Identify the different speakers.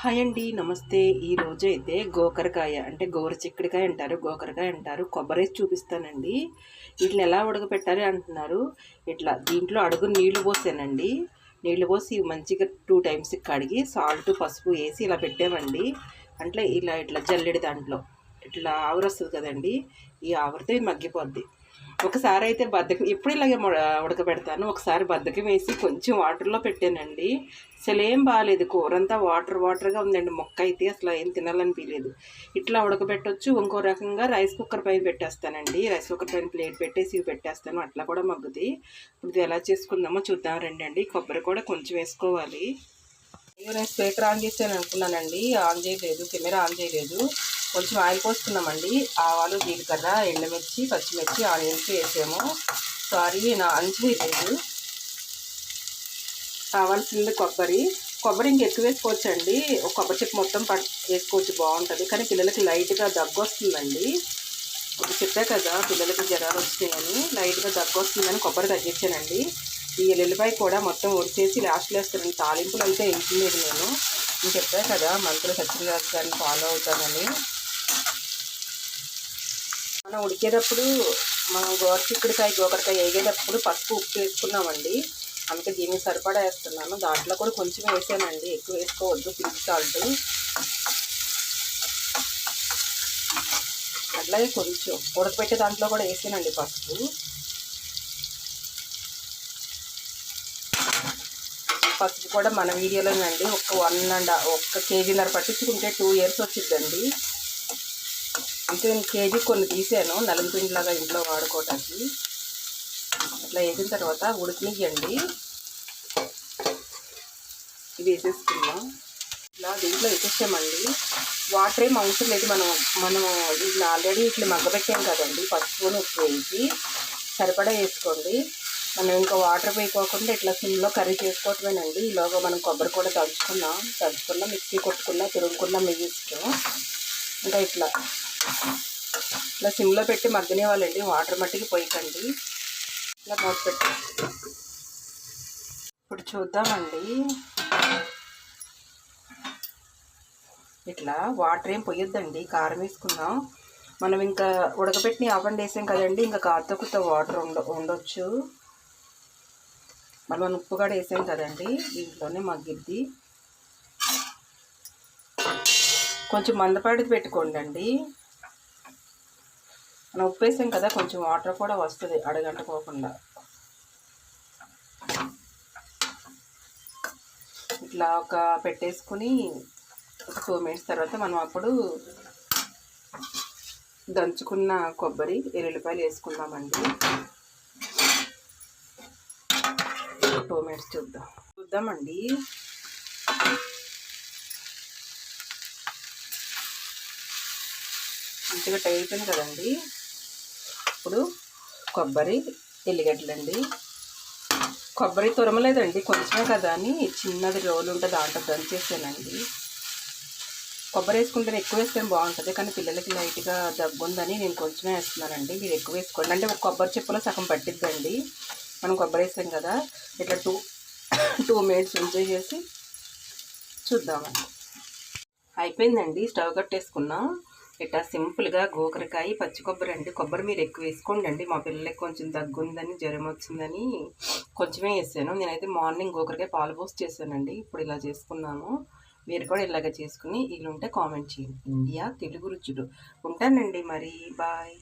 Speaker 1: Hi అండి, నమస్తే. ఈరోజు అయితే గోకరకాయ అంటే గోరుచిక్కుడుకాయ అంటారు, గోకరకాయ అంటారు, కొబ్బరేసి చూపిస్తానండి. వీటిని ఎలా ఉడకపెట్టాలి అంటున్నారు. ఇట్లా దీంట్లో అడుగు నీళ్లు పోసానండి. నీళ్లు పోసి మంచిగా 2 టైమ్స్ కడిగి సాల్ట్ పసుపు వేసి ఇలా పెట్టామండి. అంటే ఇలా ఇట్లా జల్లెడి దాంట్లో ఇట్లా ఆవిరి వస్తుంది కదండి, ఈ ఆవిరితో ఇది మగ్గిపోద్ది. ఒకసారి అయితే బద్దకం ఎప్పుడు ఇలాగే ఉడకబెడతాను. ఒకసారి బద్దకం వేసి కొంచెం వాటర్లో పెట్టానండి. అసలు ఏం బాగాలేదు, కూర అంతా వాటర్గా ఉందండి. మొక్క అయితే అసలు ఏం తినాలనిపించలేదు. ఇట్లా ఉడకబెట్టవచ్చు. ఇంకో రకంగా రైస్ కుక్కర్ పైన పెట్టేస్తానండి. రైస్ కుక్కర్ పైన ప్లేట్ పెట్టేసి ఇవి పెట్టేస్తాను, అట్లా కూడా మగ్గుతాయి. ఇప్పుడు ఎలా చేసుకుందామో చూద్దాం రండి అండి. కొబ్బరి కూడా కొంచెం వేసుకోవాలి. నేను స్పీకర్ ఆన్ చేసాను అనుకున్నానండి, ఆన్ చేయలేదు, కెమెరా ఆన్ చేయలేదు. కొంచెం ఆయిల్ పోసుకున్నామండి. ఆవాలు, జీలకర్ర, ఎండుమిర్చి, పచ్చిమిర్చి, ఆనియన్స్ వేసాము. సారీ, నా ఆన్ చేయలేదు. కావాల్సింది కొబ్బరి ఇంక ఎక్కువ వేసుకోవచ్చండి. ఒక కొబ్బరి చెప్పు మొత్తం వేసుకోవచ్చు, బాగుంటుంది. కానీ పిల్లలకి లైట్గా దగ్గు వస్తుందండి. ఒక చెప్పా కదా పిల్లలకి జ్వరాలు వచ్చినాయని, లైట్గా దగ్గు వస్తుందని కొబ్బరి తగ్గించానండి. ఈ ఎల్లుల్లిపాయ కూడా మొత్తం ఉడిచేసి లాస్ట్లో వేస్తానండి. తాలింపులు అయితే వేయలేదు నేను. నేను చెప్పా కదా మంత్రులు సత్యనారాయణ గారిని ఫాలో అవుతానని. మనం ఉడికేటప్పుడు మనం గోకరకాయ వేగేటప్పుడు పసుపు ఉప్పు వేసుకున్నామండి. అందుకే దీన్ని సరిపడా వేస్తున్నాను. దాంట్లో కూడా కొంచెం వేసానండి, ఎక్కువ వేసుకోవద్దు, పింక్ సాల్ట్. అట్లాగే కొంచెం ఉడకపెట్టే దాంట్లో కూడా వేసానండి పసుపు. పసుపు కూడా మన వీడియోలోనండి. ఒక్క కేజీన్నర పట్టించుకుంటే 2 years వచ్చిందండి. అంటే నేను కేజీ కొన్ని తీసాను నలుగుపిండిలాగా ఇంట్లో వాడుకోవటానికి. అట్లా వేసిన తర్వాత ఉడికినియండి. ఇది వేసేసుకుందాం. ఇలా దీంట్లో వేసేసామండి. వాటర్ ఏం అవసరం లేదు. మనం ఇట్లా ఆల్రెడీ ఇట్లా మగ్గబెట్టాం కదండి, పసుపుని ఉప్పు వేసి సరిపడా వేసుకోండి. మనం ఇంకా వాటర్ వేయకోకుండా ఇట్లా సిమ్లో కర్రీ చేసుకోవటమేనండి. ఈలోగా మనం కొబ్బరి కూడా దంచుకున్నా మిక్సీ కొట్టుకున్నా తురుముకున్నా మీ ఇష్టం. ఇంకా ఇట్లా సిమ్లో పెట్టి మగ్గనివ్వాలండి, వాటర్ మట్టికి పోయకండి. ఇలా మూత పెట్టి ఇప్పుడు చూద్దామండి. ఇట్లా వాటర్ ఏం పోయొద్దండి, కారం వేసుకుందాం. మనం ఇంకా ఉడకపెట్టి ఆపండి వేసాం కదండి, ఇంకా కాస్త వాటర్ ఉండొచ్చు. మనం ఉప్పు కూడా వేసాం కదండి, దీంట్లోనే మగ్గిద్ది. కొంచెం మందపాటిది పెట్టుకోండి అండి. మనం ఉప్పు వేసాం కదా, కొంచెం వాటర్ కూడా వస్తుంది అడగంటుకోకుండా. ఇట్లా పెట్టేసుకుని ఒక 2 minutes తర్వాత మనం అప్పుడు దంచుకున్న కొబ్బరి, ఎల్లుల్లిపాయలు వేసుకుందామండి. 2 minutes చూద్దామండి. మంచిగా అయిపోయింది కదండి. ఇప్పుడు కొబ్బరి, ఎల్లిగడ్డలండి. కొబ్బరి తురమలేదండి, కొంచెమే కదా అని చిన్నది రోలు ఉంటే దాంట్లో దంచేసానండి. కొబ్బరి వేసుకుంటే ఎక్కువ వేస్తే బాగుంటుంది, కానీ పిల్లలకి లైట్గా దగ్గు ఉందని నేను కొంచెమే వేస్తున్నానండి. మీరు ఎక్కువ వేసుకోండి. అంటే ఒక కొబ్బరి చెప్పులో సగం పట్టిద్దండి. మనం కొబ్బరి వేసాం కదా. ఇట్లా 2 minutes ఉంచేసి చూద్దామండి. అయిపోయిందండి. స్టవ్ కట్టేసుకున్నాం. ఇట్లా సింపుల్గా గోకరకాయ పచ్చి కొబ్బరి అండి. కొబ్బరి మీరు ఎక్కువ వేసుకోండి అండి. మా పిల్లలకి కొంచెం దగ్గుందని, జ్వరం వచ్చిందని కొంచెమే వేసాను. నేనైతే మార్నింగ్ గోకరకాయ పాలు పోసి చేశానండి. ఇప్పుడు ఇలా చేసుకున్నాము. మీరు కూడా ఇలాగ చేసుకుని వీలుంటే కామెంట్ చేయండి. ఇండియా తెలుగు రుచులు. ఉంటానండి మరి, బాయ్.